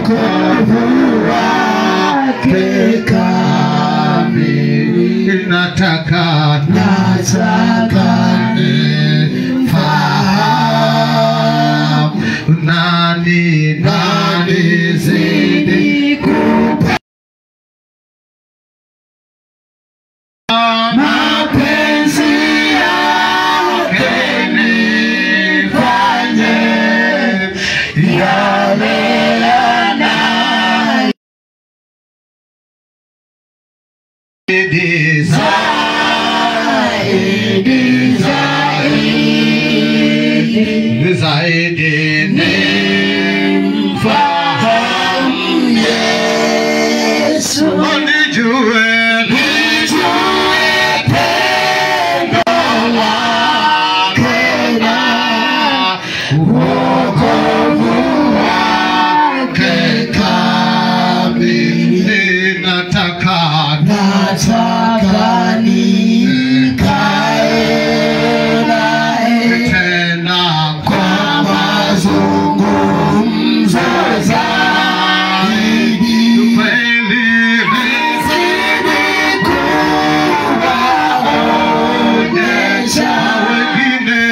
wokovu wake kamili. Nataka nifahamu nani zidi kupa mapenzi yake, nifanye yale zaidi nimfahamu Yesu, nijue pendo lake na wokovu wake kamili. Nataka nikae naye tena kwa mazungumzo zaidi, kweli nizidi kuwaonyesha wengine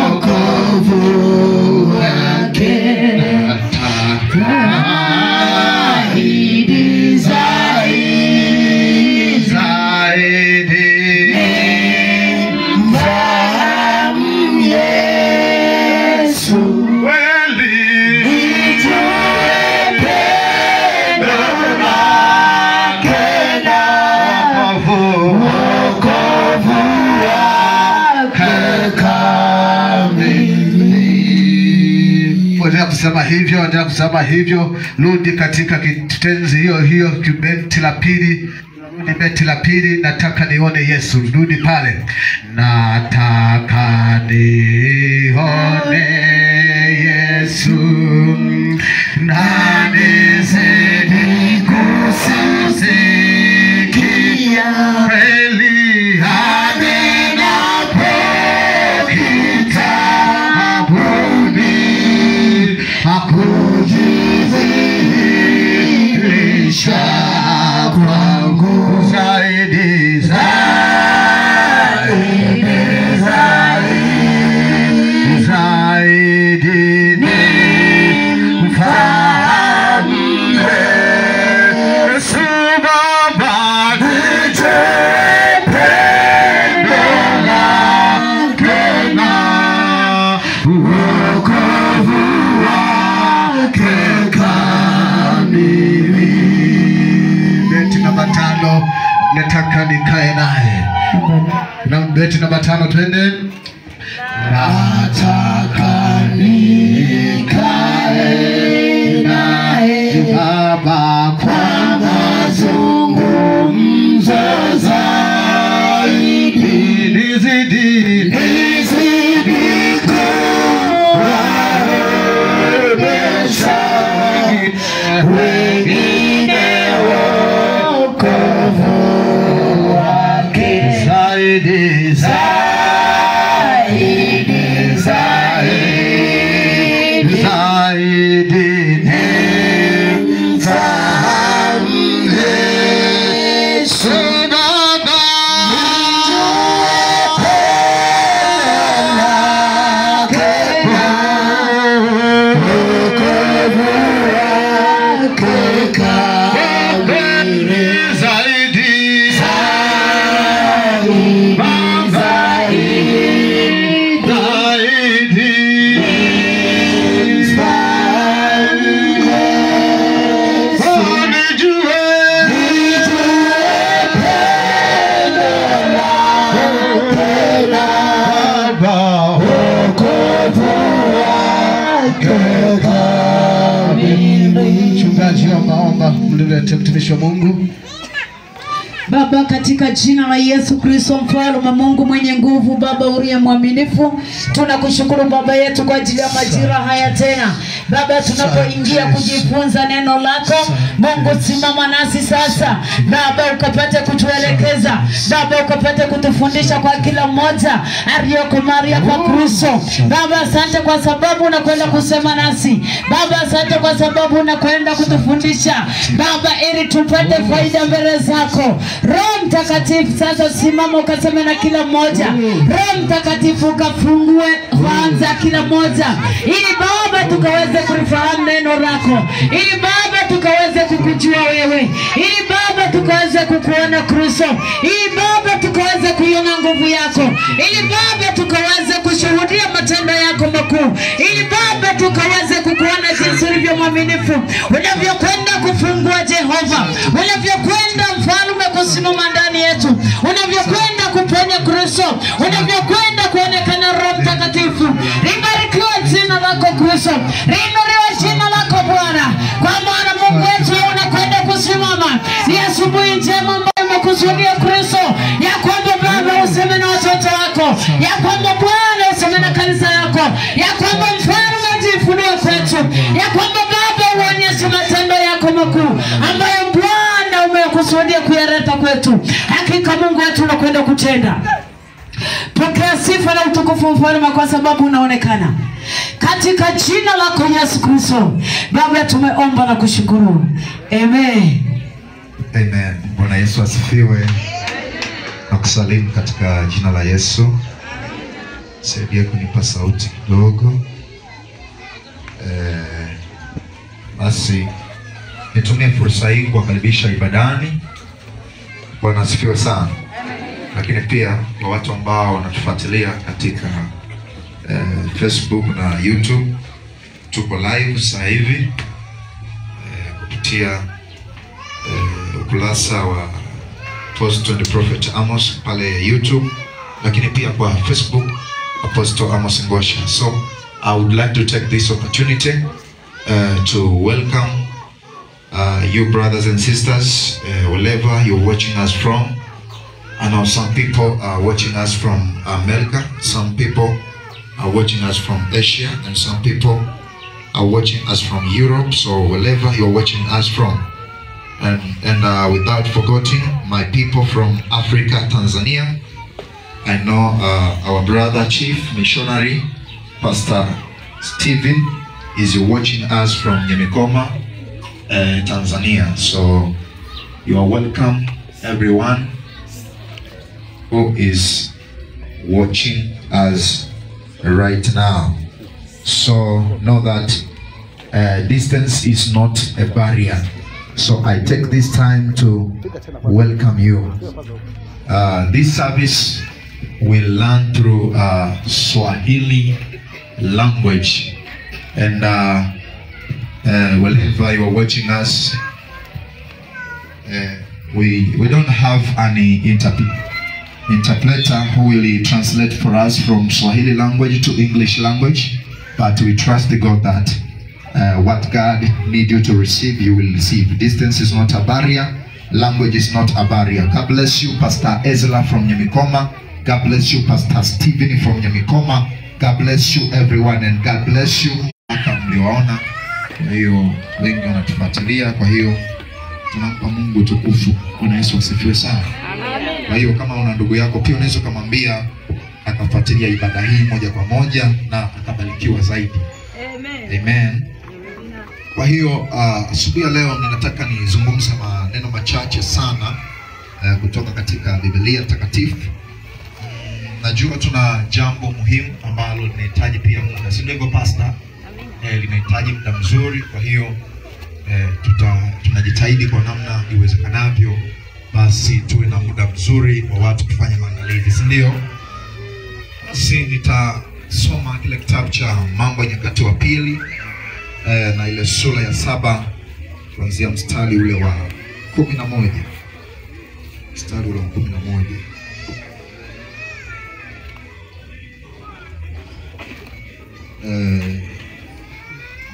wokovu wake. Endelea kusema hivyo. Rudi katika kitenzi hiyo beti la pili. Rudi beti la pili, nataka nione Yesu. Rudi pale. Nataka nione Yesu, na nizidi kusikia kweli hakujidhihirisha kwangu zaidi nimfahamu Yesu Baba, nijue pendo lake na wokovu wake kamili. Beti namba 5, nataka nikae naye. Na beti namba 5, twende. Nataka nikae naye Baba kwa mazungumzo zaidi, nizidi kuwaonyesha wengine wokovu wake zaidi nimfahamu Yesu Baba, wokovu wake kamili zaidi Mchungaji, omba mlete mtumishi wa Mungu. Baba, katika jina la Yesu Kristo, mfalme Mungu mwenye nguvu, Baba uliye mwaminifu, tunakushukuru Baba yetu kwa ajili ya majira haya tena. Baba, tunapoingia kujifunza neno lako, Mungu simama nasi sasa. Baba, ukapate kutuelekeza. Baba, ukapate kutufundisha kwa kila mmoja aliyoko mahali hapa Kristo. Baba, asante kwa sababu unakwenda kusema nasi. Baba, asante kwa sababu unakwenda kutufundisha. Baba, ili tupate faida mbele zako. Roho Mtakatifu sasa simama ukaseme na kila mmoja. Roho Mtakatifu ukafungue kwanza kila mmoja, ili Baba tukaweze kulifahamu neno lako, ili Baba tukaweze kukujua wewe, ili Baba tukaweze kukuona Kristo, ili Baba tukaweze kuiona nguvu yako, ili Baba tukaweze kushuhudia matendo yako makuu, ili Baba tukaweze kukuona jinsi ulivyo mwaminifu, unavyokwenda kufungua Jehova, unavyokwenda mfalme kusimama ndani yetu, unavyokwenda kuponya Kristo, unavyokwenda kuonekana Roho Mtakatifu. Libarikiwe jina lako Kristo, liinuliwe jina lako Bwana, kwa maana Mungu wetu unakwenda kusimama. Ni asubuhi njema ambayo umekusudia Kristo, ya kwamba Baba useme na watoto wako, ya kwamba Bwana useme na kanisa yako, ya kwamba mfalme ajifunue kwetu, ya kwamba Baba uonyeshe matendo yako makuu ambayo Bwana umekusudia kuyaleta kwetu. Hakika Mungu wetu unakwenda kutenda. Pokea sifa na utukufu mfalme, kwa sababu unaonekana. Katika jina lako Yesu Kristo, Baba tumeomba na kushukuru. Amen. Amen. Bwana Yesu asifiwe. Nakusalimu katika jina la Yesu. Saidia kunipa sauti kidogo. Basi nitumie fursa hii kuwakaribisha ibadani. Bwana asifiwe sana. Lakini pia kwa watu ambao wanatufuatilia katika Facebook na YouTube, tuko live sasa hivi kupitia ukurasa wa Apostle and Prophet Amos pale YouTube, lakini pia kwa Facebook Apostle Amos Ngosha. So I would like to take this opportunity to welcome you brothers and sisters wherever you're watching us from. I know some people are watching us from America, some people are watching us from Asia, and some people are watching us from Europe. So wherever you're watching us from, and without forgetting my people from Africa, Tanzania, I know our brother chief missionary Pastor Stephen is watching us from Nyamikoma, Tanzania. So you are welcome, everyone who is watching us right now. So know that distance is not a barrier. So I take this time to welcome you. This service will learn through Swahili language, and wherever you are watching us, we don't have any interpreter who will translate for us from Swahili language to English language, but we trust the God that what God needs you to receive, you will receive. Distance is not a barrier, language is not a barrier. God bless you, Pastor Ezra from Nyamikoma. God bless you, Pastor Stephen from Nyamikoma. God bless you everyone, and God bless you. Mliwaona, kwa hiyo wengi wanatufuatilia, kwa hiyo tunampa Mungu tukufu. Bwana Yesu asifiwe sana. Kwa hiyo kama una ndugu yako pia unaweza kumwambia akafuatilia ibada hii moja kwa moja na akabarikiwa zaidi. Amen. Amen. Kwa hiyo asubuhi ya leo ninataka nizungumze maneno machache sana kutoka katika Biblia takatifu. Najua tuna jambo muhimu ambalo linahitaji pia muda. Si ndivyo pastor? Linahitaji muda mzuri, kwa hiyo tunajitahidi kwa namna iwezekanavyo basi tuwe na muda mzuri wa watu kufanya maandalizi, si ndio? Basi nitasoma kile kitabu cha Mambo ya Nyakati wa Pili na ile sura ya 7 kuanzia mstari ule wa 11. Mstari ule wa 11.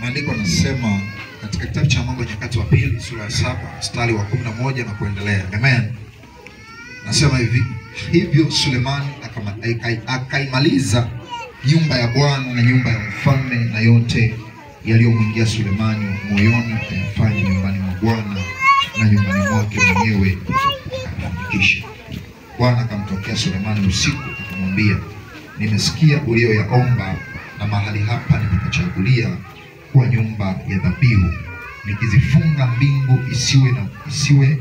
Maandiko yanasema katika kitabu cha Mambo ya Nyakati wa Pili sura ya 7 mstari wa 11 na kuendelea. Amen. Sema hivi, hivyo Sulemani akaimaliza nyumba ya Bwana na nyumba ya mfalme, na yote yaliyomwingia Sulemani moyoni ayafanye nyumbani mwa Bwana na nyumbani mwake mwenyewe akafanikisha. Bwana akamtokea Sulemani usiku akamwambia, nimesikia uliyoyaomba, na mahali hapa nimekuchagulia kuwa nyumba ya dhabihu, nikizifunga mbingu isiwe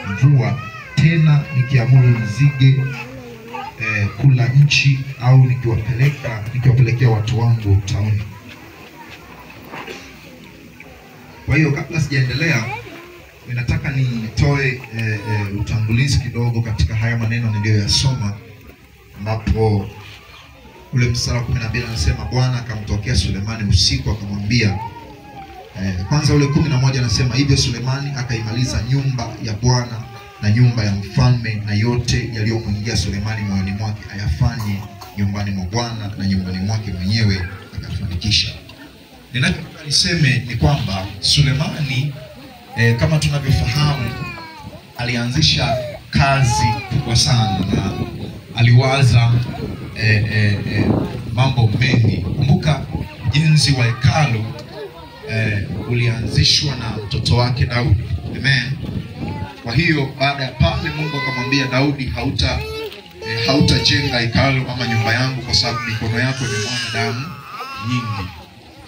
mvua tena, nikiamuru nzige kula nchi, au nikiwapelekea watu wangu tauni. Kwa hiyo kabla sijaendelea, ninataka nitoe utangulizi kidogo katika haya maneno niliyoyasoma, ambapo ule mstari wa 12 anasema Bwana akamtokea Sulemani usiku akamwambia. Kwanza ule 11 anasema hivyo Sulemani akaimaliza nyumba ya Bwana na nyumba ya mfalme, na yote yaliyomwingia Sulemani moyoni mwake ayafanye nyumbani mwa Bwana na nyumbani mwake mwenyewe akafanikisha. Ninachotaka niseme ni kwamba Sulemani kama tunavyofahamu alianzisha kazi kubwa sana, na aliwaza mambo mengi. Kumbuka ujenzi wa hekalu ulianzishwa na mtoto wake Daudi. Amen. Kwa hiyo baada ya pale Mungu akamwambia Daudi, hautajenga hekalu ama nyumba yangu, kwa sababu mikono yako imemwaga damu nyingi,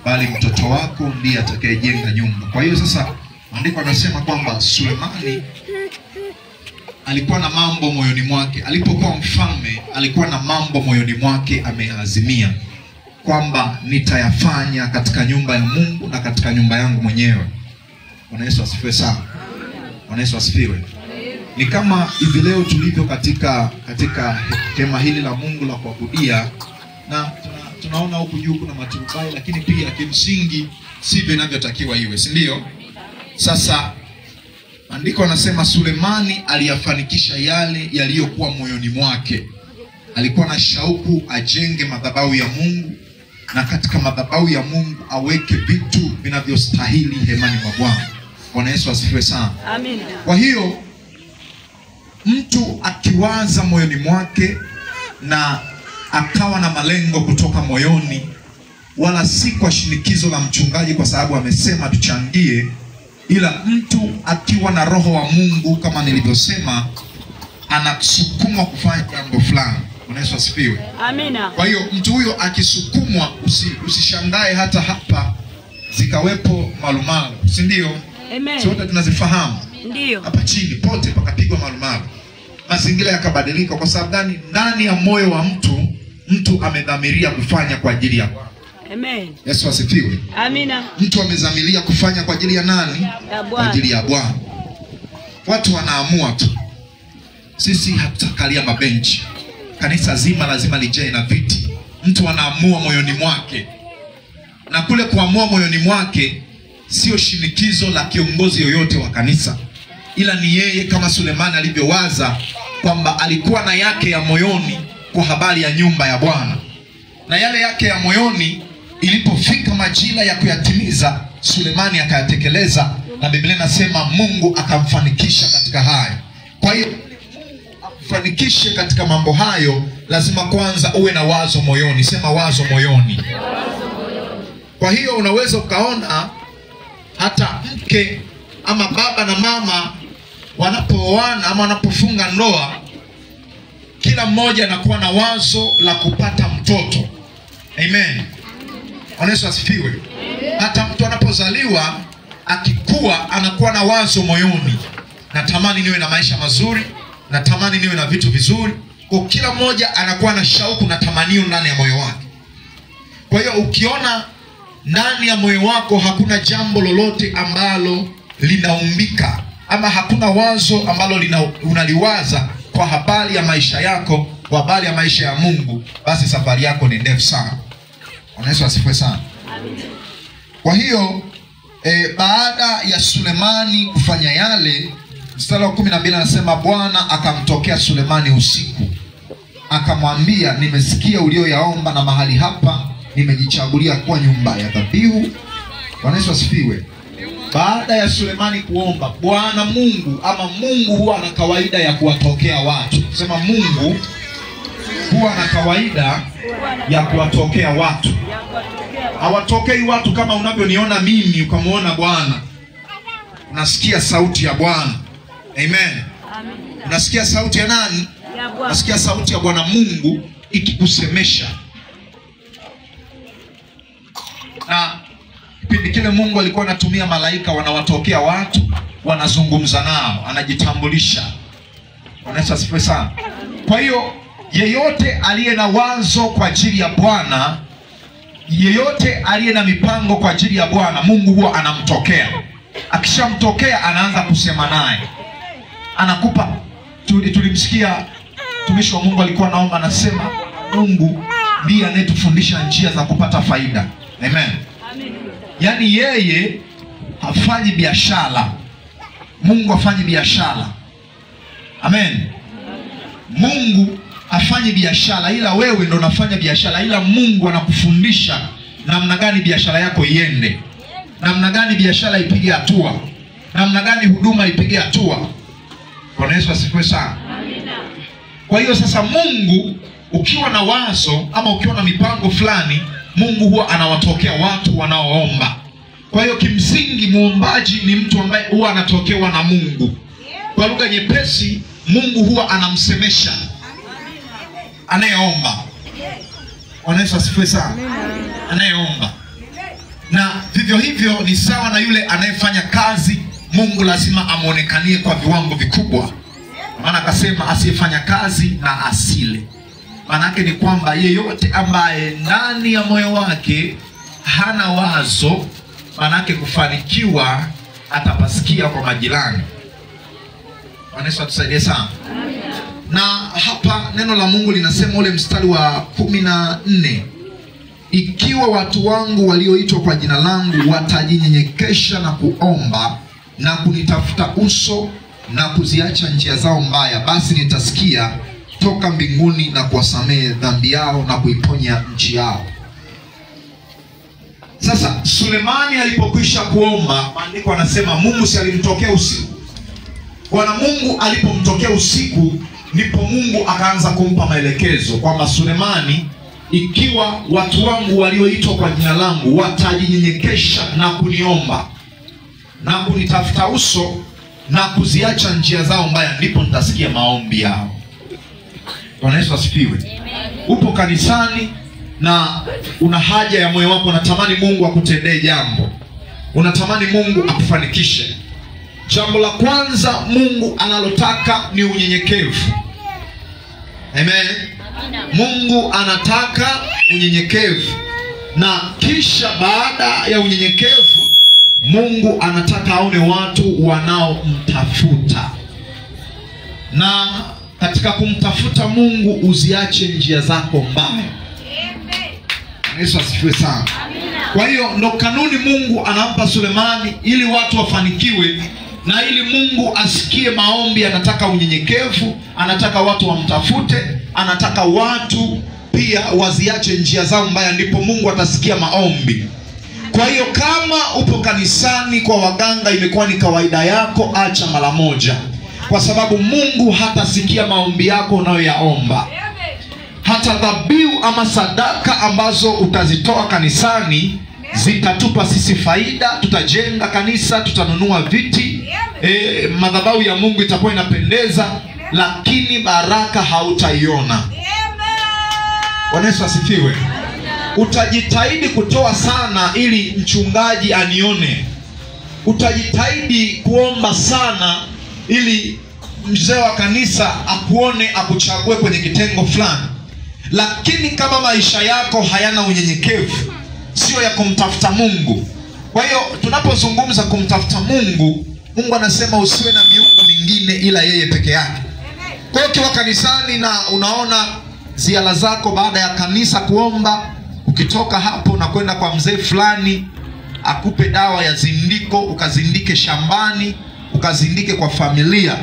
bali mtoto wako ndiye atakayejenga nyumba. Kwa hiyo sasa maandiko yanasema kwamba Sulemani alikuwa na mambo moyoni mwake. Alipokuwa mfalme alikuwa na mambo moyoni mwake ameazimia kwamba nitayafanya katika nyumba ya Mungu na katika nyumba yangu mwenyewe. Bwana Yesu asifiwe sana. Bwana Yesu asifiwe. Ni kama hivi leo tulivyo katika hema hili la Mungu la kuabudia, na tunaona huku juu kuna maturubai, lakini pia kimsingi sivyo inavyotakiwa iwe, si ndio? Sasa andiko anasema Sulemani aliyafanikisha yale yaliyokuwa moyoni mwake. Alikuwa na shauku ajenge madhabahu ya Mungu, na katika madhabahu ya Mungu aweke vitu vinavyostahili hemani mwa Bwana. Bwana Yesu asifiwe sana. Amina. Kwa hiyo mtu akiwaza moyoni mwake na akawa na malengo kutoka moyoni, wala si kwa shinikizo la mchungaji kwa sababu amesema tuchangie, ila mtu akiwa na roho wa Mungu kama nilivyosema, anasukumwa kufanya jambo fulani. Bwana Yesu asifiwe. Amina. Kwa hiyo mtu huyo akisukumwa, usishangae hata hapa zikawepo malumalu, si ndio? Amen. Sote tunazifahamu. Ndio. Hapa chini pote pakapigwa malumalu. Mazingira yakabadilika. Kwa sababu gani? Ndani ya moyo wa mtu amedhamiria kufanya kwa ajili ya Bwana. Amen. Yesu asifiwe. Amina. Mtu amezamilia kufanya kwa ajili ya nani? Kwa ajili ya Bwana. Watu wanaamua tu. Sisi hatutakalia mabenchi. Kanisa zima lazima lijae na viti. Mtu anaamua moyoni mwake. Na kule kuamua moyoni mwake sio shinikizo la kiongozi yoyote wa kanisa, ila ni yeye kama Sulemani alivyowaza kwamba alikuwa na yake ya moyoni kwa habari ya nyumba ya Bwana. Na yale yake ya moyoni ilipofika majira ya kuyatimiza, Sulemani akayatekeleza, na Biblia inasema Mungu akamfanikisha katika hayo. Kwa hiyo kufanikishe katika mambo hayo, lazima kwanza uwe na wazo moyoni. Sema wazo moyoni. Kwa hiyo unaweza ukaona hata mke ama baba na mama wanapooana ama wanapofunga ndoa, kila mmoja anakuwa na wazo la kupata mtoto. Amen. Bwana Yesu asifiwe. Hata mtu anapozaliwa akikua anakuwa na wazo moyoni, natamani niwe na maisha mazuri, natamani niwe na vitu vizuri. Kwa kila mmoja anakuwa na shauku na tamanio ndani ya moyo wake. Kwa hiyo ukiona ndani ya moyo wako hakuna jambo lolote ambalo linaumbika, ama hakuna wazo ambalo unaliwaza kwa habari ya maisha yako, kwa habari ya maisha ya Mungu, basi safari yako ni ndefu sana. Bwana Yesu asifiwe sana. Kwa hiyo baada ya Sulemani kufanya yale, mstari wa 12 anasema Bwana akamtokea Sulemani usiku akamwambia, nimesikia ulioyaomba, na mahali hapa nimejichagulia kuwa nyumba ya dhabihu. Bwana Yesu asifiwe. baada ya Sulemani kuomba, Bwana Mungu ama Mungu huwa ana kawaida ya kuwatokea watu. Sema Mungu huwa ana kawaida ya kuwatokea watu. Hawatokei watu kama unavyoniona mimi ukamuona Bwana. Unasikia sauti ya Bwana. Amen. Unasikia sauti ya nani? Unasikia sauti ya Bwana Mungu ikikusemesha. Na kipindi kile Mungu alikuwa anatumia malaika wanawatokea watu, wanazungumza nao, anajitambulisha. Wanaweza sifa sana. Kwa hiyo yeyote aliye na wazo kwa ajili ya Bwana, yeyote aliye na mipango kwa ajili ya Bwana, Mungu huwa anamtokea. Akishamtokea anaanza kusema naye. Anakupa. Tulimsikia mtumishi wa Mungu alikuwa naomba, anasema Mungu ndiye anayetufundisha njia za kupata faida. Amen. Yaani yeye hafanyi biashara. Mungu hafanyi biashara. Amen. Mungu hafanyi biashara, ila wewe ndo unafanya biashara. Ila Mungu anakufundisha namna gani biashara yako iende, namna gani biashara ipige hatua, namna gani huduma ipige hatua. Bwana Yesu asifiwe sana. Amina. Kwa hiyo sasa Mungu ukiwa na wazo ama ukiwa na mipango fulani, Mungu huwa anawatokea watu wanaoomba. Kwa hiyo kimsingi muombaji ni mtu ambaye huwa anatokewa na Mungu. Kwa lugha nyepesi, Mungu huwa anamsemesha anayeomba. Bwana Yesu asifiwe sana. Anayeomba. Na vivyo hivyo ni sawa na yule anayefanya kazi. Mungu lazima amuonekanie kwa viwango vikubwa. Maana akasema asiyefanya kazi na asile. Maana yake ni kwamba yeyote ambaye ndani ya moyo wake hana wazo, maana yake kufanikiwa atapasikia kwa majirani. Bwana Yesu atusaidie sana. Na hapa neno la Mungu linasema ule mstari wa 14, ikiwa watu wangu walioitwa kwa jina langu watajinyenyekesha na kuomba na kunitafuta uso na kuziacha njia zao mbaya, basi nitasikia toka mbinguni na kuwasamehe dhambi yao na kuiponya nchi yao. Sasa Sulemani alipokwisha kuomba, maandiko anasema Mungu si alimtokea usiku. Bwana Mungu alipomtokea usiku, ndipo Mungu akaanza kumpa maelekezo kwamba Sulemani, ikiwa watu wangu walioitwa kwa jina langu watajinyenyekesha na kuniomba na kunitafuta uso na kuziacha njia zao mbaya, ndipo nitasikia maombi yao. Bwana Yesu asifiwe. Upo kanisani na una haja ya moyo wako, unatamani Mungu akutendee jambo, unatamani Mungu akufanikishe. Jambo la kwanza Mungu analotaka ni unyenyekevu. Amen. Mungu anataka unyenyekevu. Na kisha baada ya unyenyekevu, Mungu anataka aone watu wanaomtafuta. Na katika kumtafuta Mungu uziache njia zako mbaya. Yesu asifiwe sana. Kwa hiyo ndo kanuni Mungu anampa Sulemani ili watu wafanikiwe. Na ili Mungu asikie maombi, anataka unyenyekevu, anataka watu wamtafute, anataka watu pia waziache njia zao mbaya, ndipo Mungu atasikia maombi. Kwa hiyo kama upo kanisani kwa waganga, imekuwa ni kawaida yako, acha mara moja. Kwa sababu Mungu hatasikia maombi yako unayoyaomba. Hata dhabihu ama sadaka ambazo utazitoa kanisani zitatupa sisi faida. Tutajenga kanisa, tutanunua viti, madhabahu ya Mungu itakuwa inapendeza, lakini baraka hautaiona. Bwana Yesu asifiwe. Utajitahidi kutoa sana ili mchungaji anione. Utajitahidi kuomba sana ili mzee wa kanisa akuone, akuchague kwenye kitengo fulani. Lakini kama maisha yako hayana unyenyekevu, sio ya kumtafuta Mungu. Kwa hiyo tunapozungumza kumtafuta Mungu, Mungu anasema usiwe na miungu mingine ila yeye peke yake. Kwa hiyo ukiwa kanisani na unaona ziara zako baada ya kanisa kuomba, ukitoka hapo na kwenda kwa mzee fulani akupe dawa ya zindiko, ukazindike shambani, ukazindike kwa familia.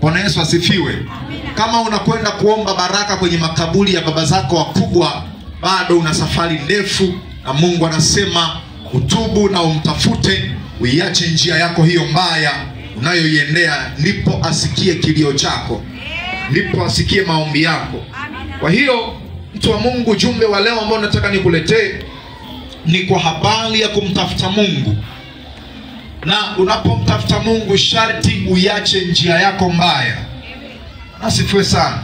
Bwana Yesu asifiwe. Kama unakwenda kuomba baraka kwenye makaburi ya baba zako wakubwa, bado una safari ndefu. Na Mungu anasema utubu na umtafute, uiache njia yako hiyo mbaya unayoiendea, ndipo asikie kilio chako, ndipo asikie maombi yako. Kwa hiyo mtu wa Mungu, jumbe wa leo ambao nataka nikuletee ni kwa habari ya kumtafuta Mungu. Na unapomtafuta Mungu sharti uiache njia yako mbaya. Asifiwe sana.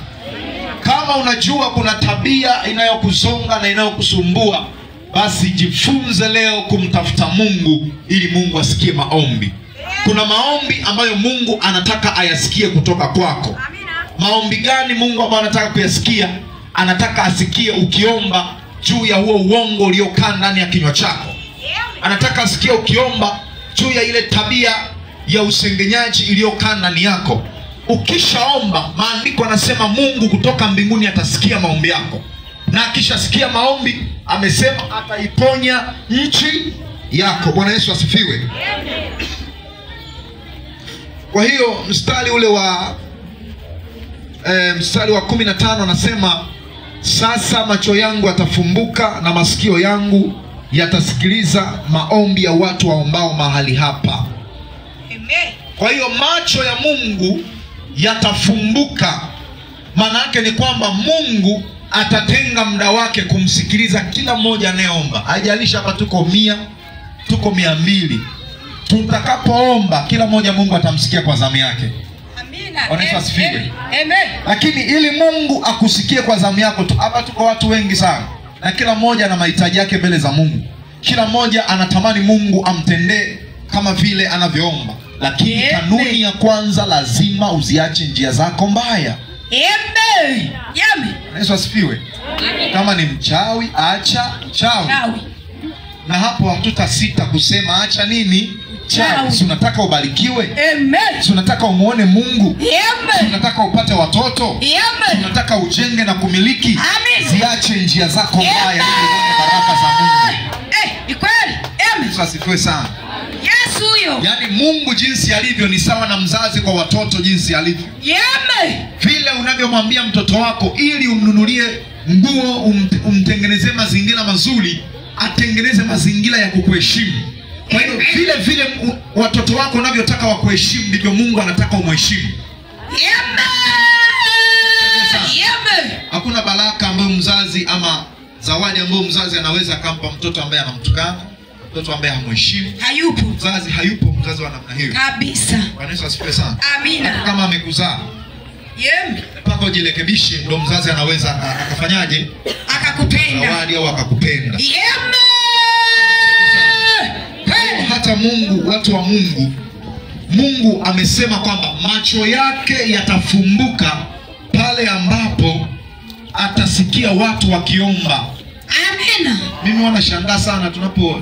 Kama unajua kuna tabia inayokuzonga na inayokusumbua, basi jifunze leo kumtafuta Mungu ili Mungu asikie maombi. Kuna maombi ambayo Mungu anataka ayasikie kutoka kwako. Maombi gani Mungu ambayo anataka kuyasikia? Anataka asikie ukiomba juu ya huo uongo uliokaa ndani ya kinywa chako. Anataka asikie ukiomba juu ya ile tabia ya usengenyaji iliyokaa ndani yako. Ukishaomba, maandiko yanasema Mungu kutoka mbinguni atasikia maombi yako. Na akishasikia maombi, amesema ataiponya nchi yako. Bwana Yesu asifiwe. Kwa hiyo mstari ule wa mstari wa 15 anasema, sasa macho yangu yatafumbuka na masikio yangu yatasikiliza maombi ya watu waombao mahali hapa. Amen. Kwa hiyo macho ya Mungu yatafumbuka. Maana yake ni kwamba Mungu atatenga muda wake kumsikiliza kila mmoja anayeomba. Haijalishi hapa tuko 100, tuko 200. Tutakapoomba kila mmoja Mungu atamsikia kwa zamu yake. Amina. Bwana asifiwe. Amen. Lakini ili Mungu akusikie kwa zamu yako, hapa tuko watu wengi sana. Na kila mmoja ana mahitaji yake mbele za Mungu. Kila mmoja anatamani Mungu amtendee kama vile anavyoomba. Lakini kanuni ya kwanza, lazima uziache njia zako mbaya. Amen. Amen. Yesu asifiwe. Kama ni mchawi, acha uchawi. Na hapo hatutasita kusema acha nini? Chawi. Si unataka ubarikiwe? Amen. Si unataka umuone Mungu? Amen. Si unataka upate watoto? Amen. Si unataka ujenge na kumiliki? Amen. Ziache njia zako mbaya ili uone baraka za Mungu. Ni kweli. Amen. Yesu asifiwe sana. Yesu huyo. Yaani Mungu jinsi alivyo ni sawa na mzazi kwa watoto jinsi alivyo. Amen. Vile unavyomwambia mtoto wako ili umnunulie nguo, umtengenezee mazingira mazuri, atengeneze mazingira ya kukuheshimu. Kwa hiyo vile watoto wako unavyotaka wakuheshimu, ndivyo Mungu anataka umheshimu. Amen. Hakuna baraka ambayo mzazi ama zawadi ambayo mzazi anaweza akampa mtoto ambaye anamtukana, mtoto ambaye hamheshimu. Hayupo. Mzazi wa namna hiyo. Kabisa. Bwana Yesu asifiwe sana. Amina. Hata kama amekuzaa. Mpaka ujirekebishe ndio mzazi anaweza akafanyaje? Akakupenda. Zawadi au akakupenda. Hata Mungu, watu wa Mungu, Mungu amesema kwamba macho yake yatafumbuka pale ambapo atasikia watu wakiomba. Amina. Mimi wanashangaa sana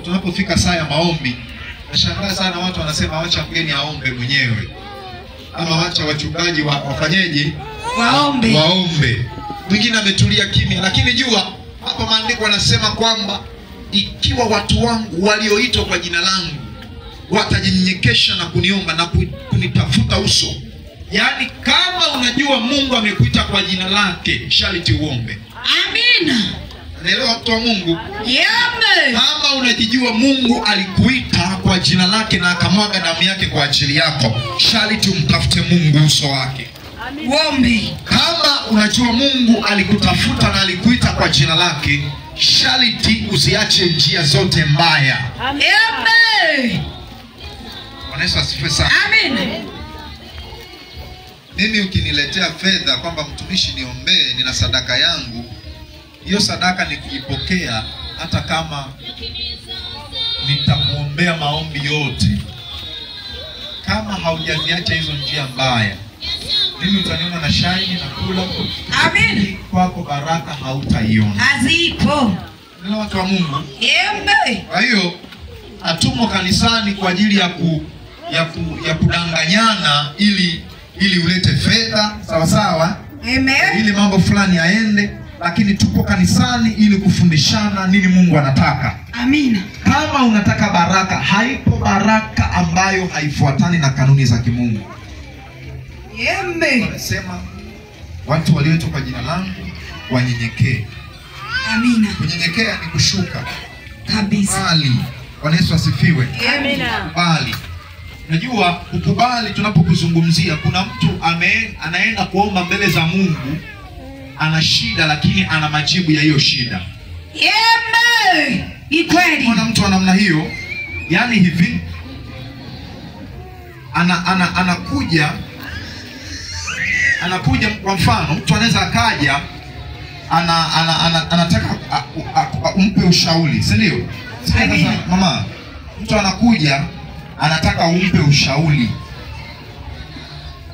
tunapofika saa ya maombi. Nashangaa sana watu wanasema wacha mgeni aombe mwenyewe. Ama wacha wachungaji wafanyeje? Waombe. Mwingine ametulia kimya, lakini jua hapa maandiko yanasema kwamba ikiwa watu wangu walioitwa kwa jina langu watajinyenyekesha na kuniomba na kunitafuta uso. Yaani kama unajua Mungu amekuita kwa jina lake, sharti uombe. Amina. Naelewa mtu wa Mungu? Amen. Kama unajijua Mungu alikuita kwa jina lake na akamwaga damu yake kwa ajili yako, sharti umtafute Mungu uso wake. Uombe. Kama unajua Mungu alikutafuta na alikuita kwa jina lake, sharti usiache njia zote mbaya. Amen. Bwana Yesu asifiwe sana. Amen. Mimi ukiniletea fedha kwamba mtumishi niombee, nina sadaka yangu, hiyo sadaka nikiipokea, hata kama nitakuombea maombi yote, kama haujaziacha hizo njia mbaya, mimi utaniona na shaini na kula. Amen. Kwako baraka hautaiona. Hazipo. Ndio watu wa Mungu. Amen. Kwa hiyo atumo kanisani kwa ajili ya kudanganyana ili ulete fedha, sawa sawa? Amen. Ili mambo fulani yaende, lakini tupo kanisani ili kufundishana nini Mungu anataka. Amina. Kama unataka baraka, haipo baraka ambayo haifuatani na kanuni za kimungu. Amen. Anasema watu walioitwa kwa jina langu wanyenyekee. Amina. Kunyenyekea ni kushuka kabisa. Bali Bwana Yesu asifiwe. Amina. Kubali. Najua kukubali tunapokuzungumzia, kuna mtu anaenda kuomba mbele za Mungu, ana shida lakini ana majibu ya hiyo shida. Amen. Ni kweli. Kuna mtu wa namna hiyo, yani hivi anakuja kwa mfano, mtu anaweza akaja anataka umpe ushauri, si ndio? Sasa mama, mtu anakuja anataka umpe ushauri.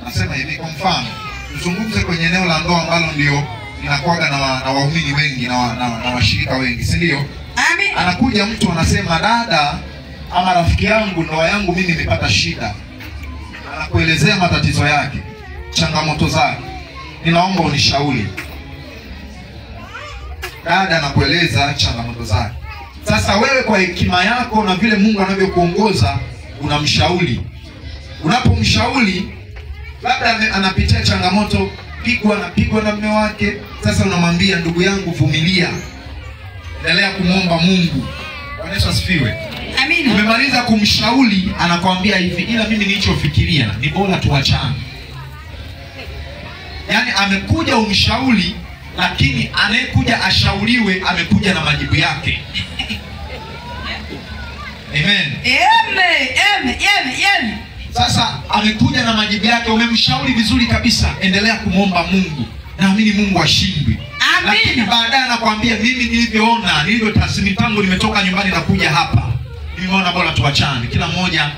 Anasema hivi, kwa mfano, tuzungumze kwenye eneo la ndoa ambalo ndio linakuwa na waumini wengi na washirika wengi, si ndio? Amen. Anakuja mtu anasema, dada ama rafiki yangu, ndoa yangu mimi nimepata shida. Anakuelezea matatizo yake, changamoto zake. Ninaomba unishauri. Dada anakueleza changamoto zake. Sasa wewe kwa hekima yako na vile Mungu anavyokuongoza unamshauri. Unapomshauri, labda anapitia changamoto, pigwa na mume wake. Sasa unamwambia, ndugu yangu, vumilia. Endelea kumuomba Mungu. Bwana Yesu asifiwe. Amina. Umemaliza kumshauri, anakuambia hivi, ila mimi nilichofikiria ni bora tuachane. Yaani amekuja umshauri, lakini anayekuja ashauriwe amekuja na majibu yake. Amen. Amen. Sasa amekuja na majibu yake, umemshauri vizuri kabisa, endelea kumwomba Mungu. Naamini Mungu ashindwe. Lakini baadaye anakuambia, mimi nilivyotathmini tangu nimetoka nyumbani na kuja hapa, nimeona bora tuachane, kila mmoja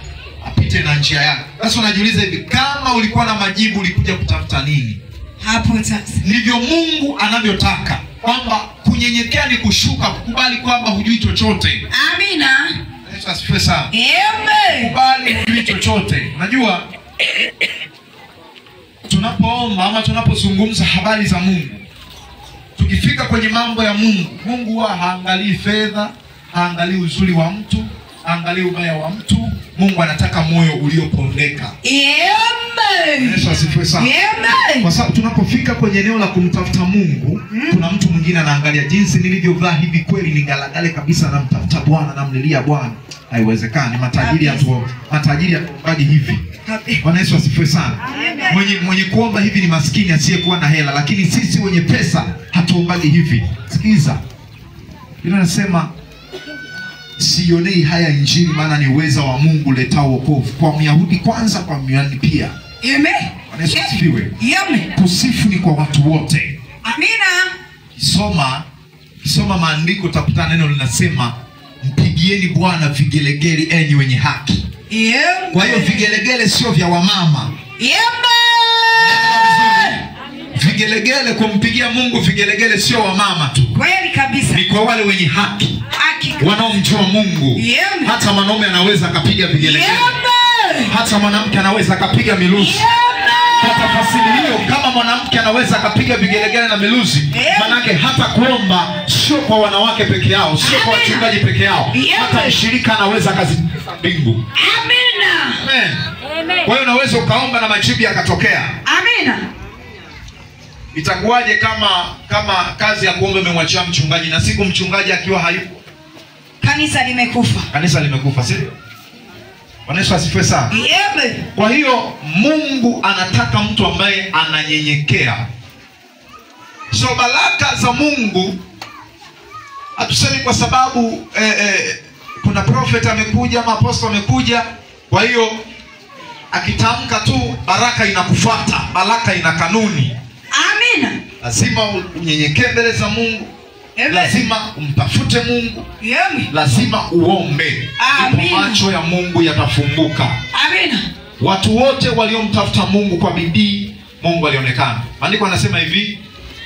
apite na njia yake. Sasa unajiuliza hivi, kama ulikuwa na majibu ulikuja kutafuta nini? Hapo sasa Ndivyo Mungu anavyotaka, kwamba kunyenyekea ni kushuka, kukubali kwamba hujui chochote. Amina. Yesu asifiwe sana. Amen. Kubali hujui chochote. Unajua tunapoomba ama tunapozungumza habari za Mungu, tukifika kwenye mambo ya Mungu, Mungu huwa haangalii fedha, haangalii uzuri wa mtu, haangalii ubaya wa mtu. Mungu anataka moyo uliopondeka. Amen. Yesu asifiwe sana. Amen. Kwa sababu tunapofika kwenye eneo la kumtafuta Mungu, kuna mtu mwingine anaangalia jinsi nilivyovaa, hivi kweli ni galagale kabisa namtafuta Bwana, namlilia Bwana. Haiwezekani. Matajiri hatuombaji hivi. Bwana Yesu asifiwe sana. Mwenye kuomba hivi ni maskini asiyekuwa na hela, lakini sisi wenye pesa hatuombaji hivi. Sikiza. Biblia inasema, sionei haya injili, maana ni uweza wa Mungu letao wokovu kwa Myahudi kwanza, kwa Myunani pia. Amen. Bwana Yesu asifiwe. Amen. Kusifu ni kwa watu wote. Amina. Kisoma maandiko utakutana neno linasema, mpigieni Bwana vigelegele enyi wenye haki. Amen. Kwa hiyo vigelegele sio vya wamama. Amen. Vigelegele kumpigia Mungu, vigelegele sio wamama tu. Kweli kabisa. Ni kwa wale wenye haki, Hakika. wanaomjua Mungu. Amen. Hata mwanaume anaweza akapiga vigelegele. Amen. Hata mwanamke anaweza akapiga miluzi. Amen. Kwa tafsiri hiyo, kama mwanamke anaweza akapiga vigelegele na miluzi, manake hata kuomba sio kwa wanawake peke yao, sio kwa wachungaji peke yao. Hata mshirika anaweza akazitikisa mbingu. Amina. Amen. Kwa hiyo unaweza ukaomba na majibu yakatokea. Amina. Itakuwaje kama kazi ya kuomba imemwachia mchungaji, na siku mchungaji akiwa hayupo, Kanisa limekufa. kanisa limekufa, si? Bwana Yesu asifiwe sana. Amen. Kwa hiyo Mungu anataka mtu ambaye ananyenyekea. So baraka za Mungu hatusemi kwa sababu kuna prophet amekuja ama apostle amekuja, kwa hiyo akitamka tu baraka inakufuata. Baraka ina kanuni. Amina. Lazima unyenyekee mbele za Mungu. Amen. Lazima umtafute Mungu. Amen. Lazima uombe. Ndipo macho ya Mungu yatafunguka. Amina. Watu wote waliomtafuta Mungu kwa bidii, Mungu alionekana. Maandiko yanasema hivi,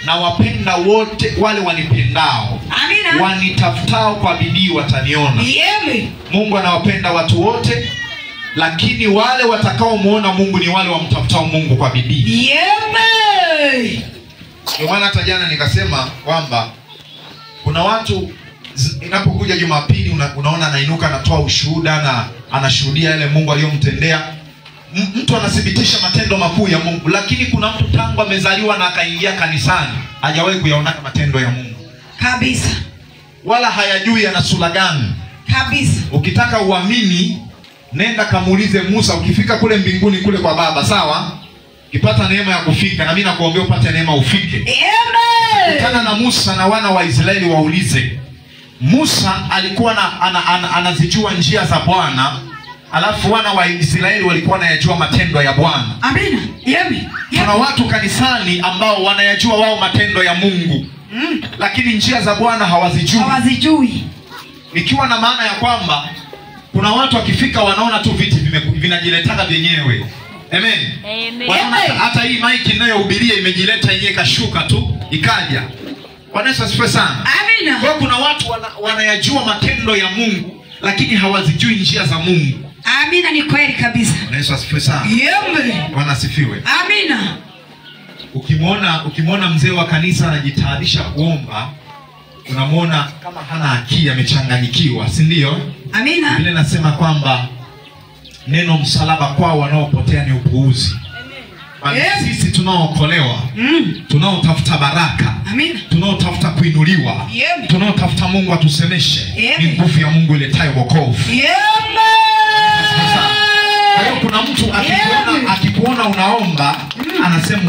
na wapenda wote wale wanipendao. Amina. Wanitafutao kwa bidii wataniona. Amen. Mungu anawapenda watu wote, lakini wale watakaomuona Mungu ni wale wamtafutao Mungu kwa bidii. Amen. Ndio maana hata jana nikasema kwamba kuna watu inapokuja Jumapili unaona anainuka anatoa ushuhuda na anashuhudia yale Mungu aliyomtendea. Mtu anathibitisha matendo makuu ya Mungu, lakini kuna mtu tangu amezaliwa na akaingia kanisani hajawahi kuyaona matendo ya Mungu Kabisa. wala hayajui ana sura gani. Kabisa. Ukitaka uamini, nenda kamuulize Musa ukifika kule mbinguni kule kwa Baba, sawa? Ukipata neema ya kufika, na mimi nakuombea upate neema ufike. Amen. Ukutana na Musa na wana wa Israeli waulize. Musa alikuwa anazijua njia za Bwana, alafu wana wa Israeli walikuwa wanayajua matendo ya Bwana. Amina. Amen. Kuna watu kanisani ambao wanayajua wao matendo ya Mungu. Lakini njia za Bwana hawazijui. Ikiwa na maana ya kwamba kuna watu wakifika wanaona tu viti vinajiletaka vyenyewe. Amen. Wanaona hata hii maiki ninayohubiria imejileta yenyewe, kashuka tu ikaja. Bwana Yesu asifiwe sana. Amina. Kwa kuna watu wanayajua matendo ya Mungu lakini hawazijui njia za Mungu. Amina, ni kweli kabisa. Bwana Yesu asifiwe sana. Amen. Bwana asifiwe. Amina. Ukimwona mzee wa kanisa anajitayarisha kuomba, unamwona kama hana akili, amechanganyikiwa, si ndio? Amina. Biblia inasema kwamba neno msalaba kwao wanaopotea ni upuuzi. Bali sisi tunaookolewa, tunaotafuta baraka, tunaotafuta kuinuliwa, tunaotafuta Mungu atusemeshe, ni nguvu ya Mungu iletayo wokovu. Kwa hiyo kuna mtu akikuona unaomba, anasema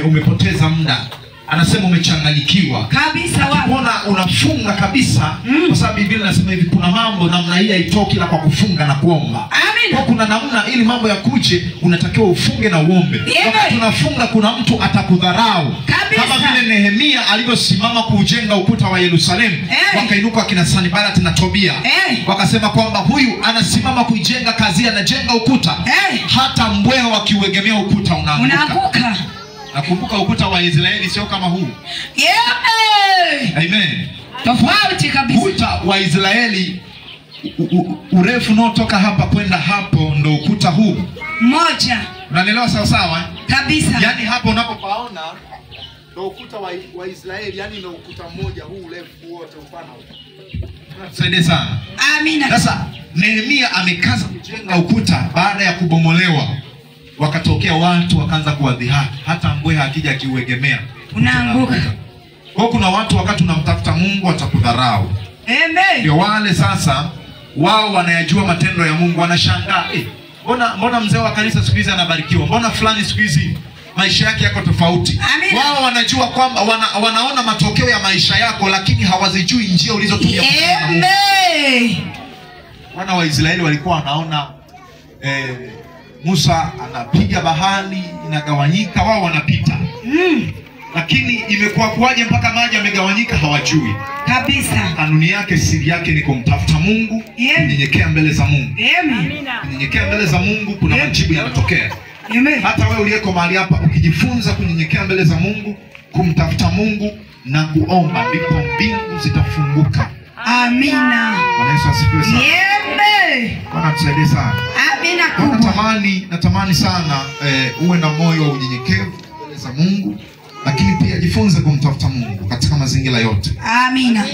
umepoteza muda, anasema umechanganyikiwa kabisa. Akikuona unafunga kabisa, kwa sababu Biblia inasema hivi, kuna mambo namna hii haitoki ila kwa kufunga na kuomba. Kwa kuna namna ili mambo yakuje unatakiwa ufunge na uombe. Wakati tunafunga kuna mtu atakudharau. Kama vile Nehemia alivyosimama kujenga ukuta wa Yerusalemu, wakainuka kina Sanballat na Tobia, wakasema kwamba huyu anasimama kujenga kazi, anajenga ukuta, hata mbweha wakiuegemea ukuta unaanguka. Nakumbuka ukuta wa Israeli sio kama huu. Amen. Tofauti kabisa. Ukuta wa Israeli urefu unaotoka hapa kwenda hapo ndo ukuta huu moja. Unanielewa sawa sawa? Kabisa. Yaani hapo unapopaona ndo ukuta wa Israeli, yani ndo ukuta mmoja huu urefu wote upana. Tunasaidie sana. Amina. Sasa Nehemia amekaza kujenga ukuta, baada ya kubomolewa wakatokea watu wakaanza kuwadhihaki, hata mbweha akija kiuegemea unaanguka. Kwa kuna watu wakati unamtafuta Mungu watakudharau. Amen. Ndio wale sasa wao wanayajua matendo ya Mungu, wanashangaa, mbona mzee wa kanisa siku hizi anabarikiwa, mbona fulani siku hizi maisha yake yako tofauti. Wao wanajua kwamba wanaona matokeo ya maisha yako, lakini hawazijui njia ulizotumia. Amen. Wana wa Israeli walikuwa wanaona Musa anapiga bahari inagawanyika, wao wanapita. Lakini imekuwa kuaje mpaka maji yamegawanyika hawajui. Kabisa. Kanuni yake, siri yake ni kumtafuta Mungu, kunyenyekea mbele za Mungu. Kunyenyekea mbele za Mungu kuna majibu yanatokea. Hata wewe uliyeko mahali hapa ukijifunza kunyenyekea mbele za Mungu, kumtafuta Mungu na kuomba, ndipo mbingu zitafunguka. Amina. Bwana Yesu asifiwe sana. Bwana tusaidie sana. Amina. Natamani sana uwe na moyo wa unyenyekevu mbele za Mungu, lakini pia jifunze kumtafuta Mungu katika mazingira yote. Amina.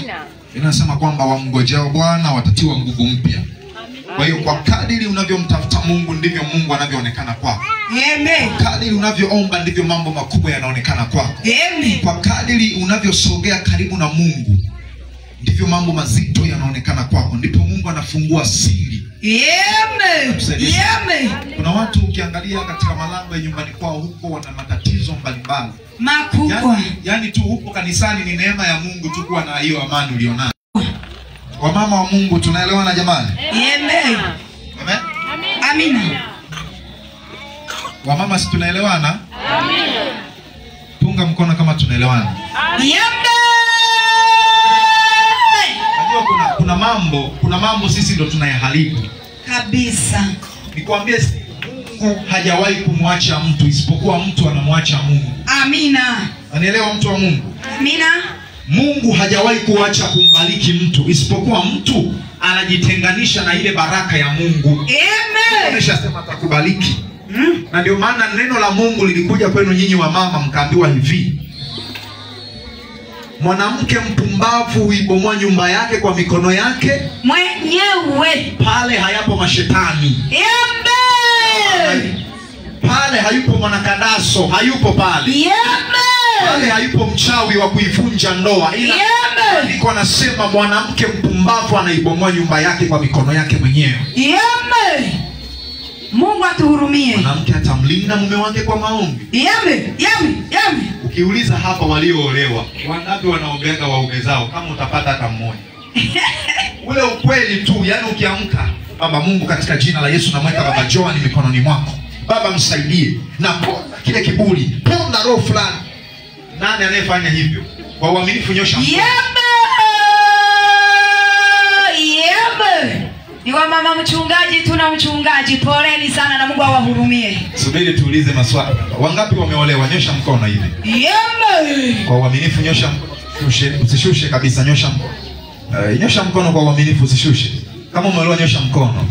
Inasema kwamba wamngojao Bwana watatiwa nguvu mpya. Kwa hiyo kwa kadiri unavyomtafuta Mungu ndivyo Mungu anavyoonekana kwako. Amen. Kwa kadiri unavyoomba ndivyo mambo makubwa yanaonekana kwako. Amen. Kwa kadiri unavyosogea karibu na Mungu ndivyo mambo mazito yanaonekana kwako, ndipo Mungu anafungua siri. Amen. Amen. Kuna watu ukiangalia katika malango ya nyumbani kwao huko wana matatizo mbalimbali makubwa. Yani tu huko kanisani ni neema ya Mungu tu kuwa na hiyo amani ulionayo. Wamama wa Mungu tunaelewana jamani? Amen. Amen. Amina. Wamama si tunaelewana? Amina. Punga mkono kama tunaelewana. Amen. Kuna mambo sisi ndo tunayaharibu. Kabisa. Nikwambie Mungu hajawahi kumwacha mtu, isipokuwa mtu anamwacha Mungu. Amina. Anielewa mtu wa Mungu? Amina. Mungu hajawahi kuacha kumbariki mtu, isipokuwa mtu anajitenganisha na ile baraka ya Mungu. Amen. Ameshasema atakubariki. Na ndio maana neno la Mungu lilikuja kwenu nyinyi wa mama, mkaambiwa hivi: mwanamke mpumbavu huibomoa nyumba yake kwa mikono yake mwenyewe. Pale hayapo mashetani. Amen. Pale hayupo mwanakadaso, hayupo pale. Amen. Pale hayupo mchawi wa kuivunja ndoa, ila niko nasema mwanamke mpumbavu anaibomoa nyumba yake kwa mikono yake mwenyewe. Mungu atuhurumie. Mwanamke atamlinda mume wake kwa maombi. Ukiuliza hapa walioolewa, wangapi wanaombeanga waume zao? Kama utapata hata mmoja. Ule ukweli tu, yani ukiamka, Baba Mungu katika jina la Yesu namweka Baba Joan mikononi mwako. Baba msaidie na ponda kile kiburi, ponda roho fulani. Nani anayefanya hivyo? Kwa uaminifu nyosha mkono. Ni wa mama mchungaji, tuna mchungaji. Poleni sana na Mungu awahurumie. Subiri tuulize maswali. Wangapi wameolewa? Nyosha mkono hivi. Kwa uaminifu nyosha mkono. Usishushe kabisa, nyosha mkono. Nyosha mkono kwa uaminifu, usishushe. Kama umeolewa nyosha mkono.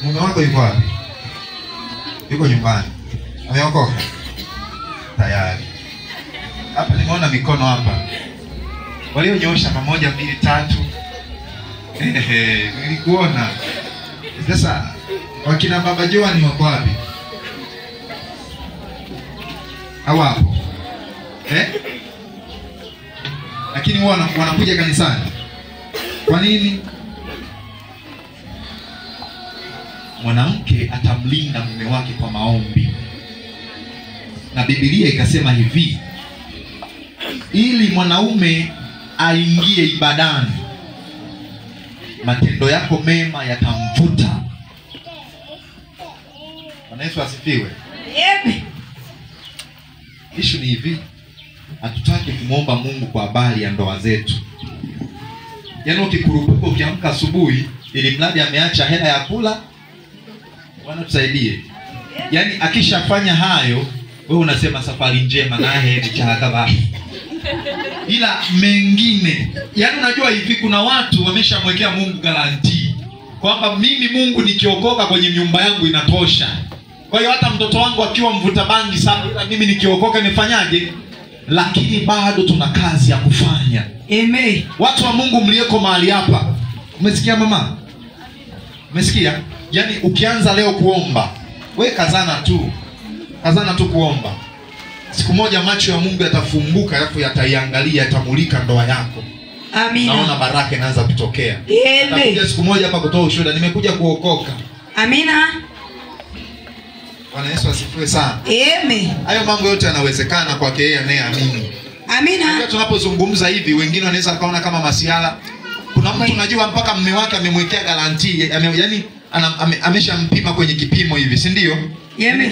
Mume wako yuko wapi? Yuko nyumbani. Ameokoka? Tayari. Hapa nimeona mikono hapa. Walionyosha pamoja 2 3. Nilikuona. Sasa wakina Baba Joan wako wapi? Hawapo. Lakini wanakuja kanisani. Kwa nini? Mwanamke atamlinda mume wake kwa maombi. Na Biblia ikasema hivi, ili mwanaume aingie ibadani, matendo yako mema yatamvuta. Bwana Yesu asifiwe. Ishu ni hivi, hatutaki kumuomba Mungu kwa habari ya ndoa zetu. Yaani ukikurupuka ukiamka asubuhi ili mradi ameacha hela ya kula, Bwana tusaidie. Yaani akishafanya hayo, wewe unasema safari njema naye ni chakaba. Ila mengine, yaani unajua hivi kuna watu wameshamwekea Mungu garantii kwamba mimi Mungu nikiokoka kwenye nyumba yangu inatosha. Kwa hiyo hata mtoto wangu akiwa mvuta bangi sana, ila mimi nikiokoka nifanyaje? Lakini bado tuna kazi ya kufanya. Amen. Watu wa Mungu mlieko mahali hapa, umesikia mama? Umesikia? Yaani ukianza leo kuomba, wewe kazana tu kuomba. Siku moja macho ya Mungu yatafumbuka, alafu yataiangalia, yatamulika ndoa yako. Amina. Naona baraka inaanza kutokea. Amen. Nitakuja siku moja hapa kutoa ushuhuda, nimekuja kuokoka. Amina. Bwana Yesu asifiwe sana. Amen. Hayo mambo yote yanawezekana kwake yeye anayeamini. Amina. Ndio tunapozungumza hivi, wengine wanaweza kaona kama masiala. Kuna mtu unajua mpaka mume wake amemwekea garantii, yaani ameshampima kwenye kipimo hivi, si ndio? Yaani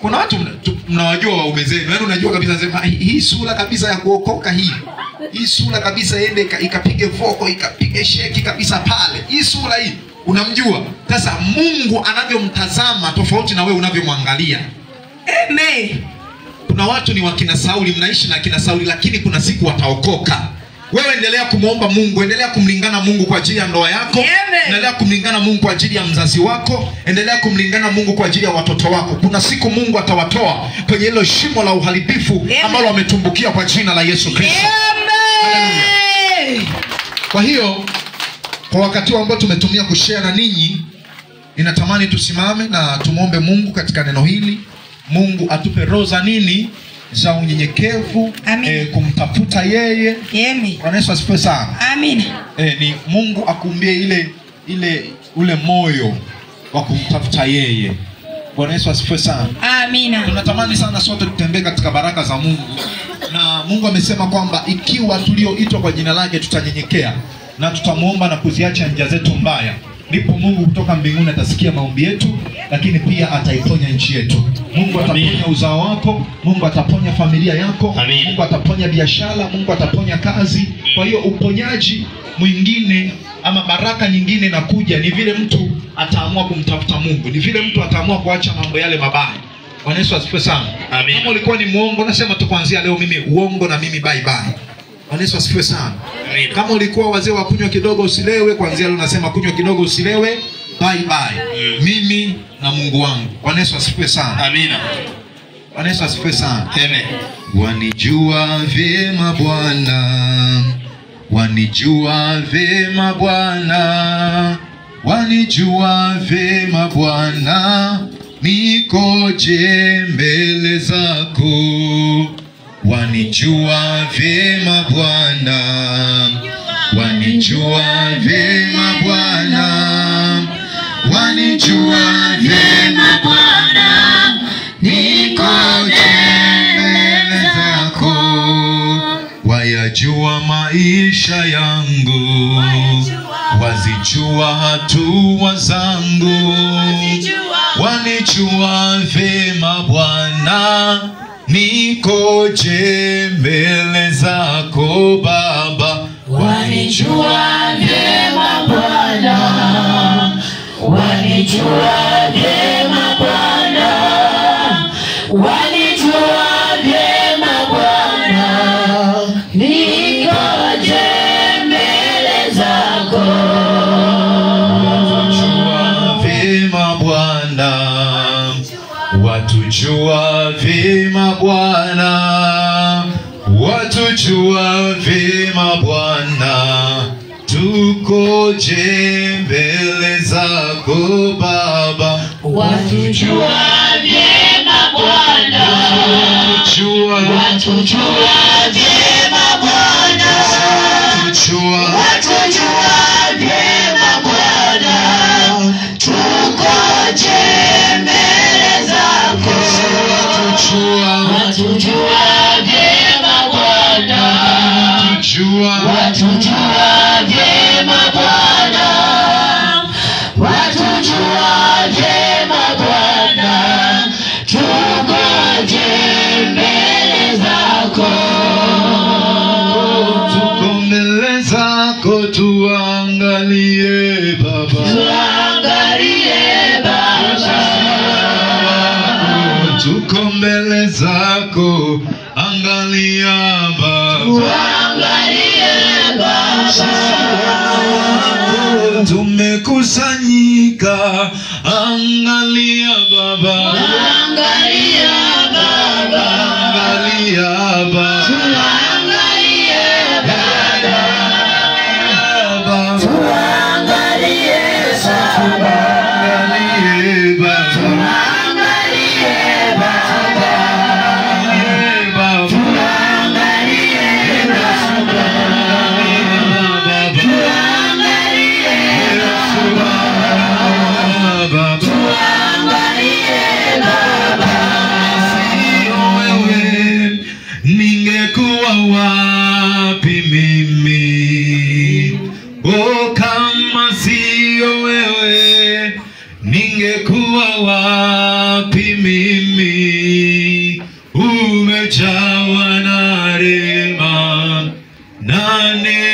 kuna watu mnawajua waume zenu, yaani unajua kabisa sema hii sura kabisa ya kuokoka hii sura kabisa iende ikapige voko, ikapige sheki kabisa pale. Hii sura hii unamjua. Sasa Mungu anavyomtazama tofauti na wewe unavyomwangalia. Amen. Kuna watu ni wakina Sauli, mnaishi na kina Sauli, lakini kuna siku wataokoka. Wewe endelea kumuomba Mungu, endelea kumlingana Mungu kwa ajili ya ndoa yako. Amen. Endelea kumlingana Mungu kwa ajili ya mzazi wako, endelea kumlingana Mungu kwa ajili ya watoto wako. Kuna siku Mungu atawatoa kwenye hilo shimo la uharibifu ambalo wametumbukia kwa jina la Yesu Kristo. Amen. Kwa hiyo kwa wakati ambao tumetumia kushare na ninyi, ninatamani tusimame na tumuombe Mungu katika neno hili. Mungu atupe roho za nini? Za unyenyekevu, kumtafuta yeye. Amen. Bwana Yesu asifiwe sana. Amen. Ni Mungu akumbie ule moyo wa kumtafuta yeye. Bwana Yesu asifiwe sana. Amina. Tunatamani sana sote tutembee katika baraka za Mungu. Na Mungu amesema kwamba ikiwa tulioitwa kwa jina lake tutanyenyekea na tutamuomba na kuziacha njia zetu mbaya, ndipo Mungu kutoka mbinguni atasikia maombi yetu, lakini pia ataiponya nchi yetu. Mungu ataponya uzao wako, Mungu ataponya familia yako. Amin. Mungu ataponya biashara, Mungu ataponya kazi. Kwa hiyo uponyaji mwingine ama baraka nyingine nakuja ni vile mtu ataamua kumtafuta Mungu, ni vile mtu ataamua kuacha mambo yale mabaya. Bwana Yesu asifiwe sana. Amen. Kama ulikuwa ni muongo, nasema tu kuanzia leo mimi uongo na mimi bye bye. Bwana Yesu asifiwe sana. Amen. Kama ulikuwa wazee wa kunywa kidogo usilewe, kuanzia leo nasema kunywa kidogo usilewe, bye bye. Mimi na Mungu wangu. Bwana Yesu asifiwe sana. Amina. Bwana Yesu asifiwe sana. Amen. Wanijua vyema Bwana, wanijua vyema Bwana, wanijua vyema Bwana, nikoje mbele zako. wanijua vyema Bwana, wanijua vyema Bwana, wanijua vyema Bwana, nikoje mbele zako, wayajua maisha yangu, wazijua hatua zangu, wanijua vyema Bwana, nikoje mbele zako Baba, wanijua vyema Bwana, wanijua vyema Bwana, wanijua vyema Bwana, nikoje mbele zako, watujua vyema Bwana, watujua vyema Bwana, watujua vyema Bwana, tukoje mbele zako Baba, watujua vyema Bwana, watujua vyema Bwana, watujua vyema Bwana, tukoje mbele zako, watujua vyema Bwana, watujua vyema Bwana, watujua vyema Bwana, tukoje mbele zako, tuko mbele zako, tuangalie Baba, tuangalie Baba, tuko mbele zako, angalia Baba, tuangalie Baba, tumekusanyika, angalia Baba, angalia Baba, angalia Baba, tuangalie Baba, tuangalie Baba, angalie Baba, tuangalie Baba, ningekuwa wapi mimi, oh kama sio wewe, ningekuwa wapi mimi, umejawa na rehema na neema.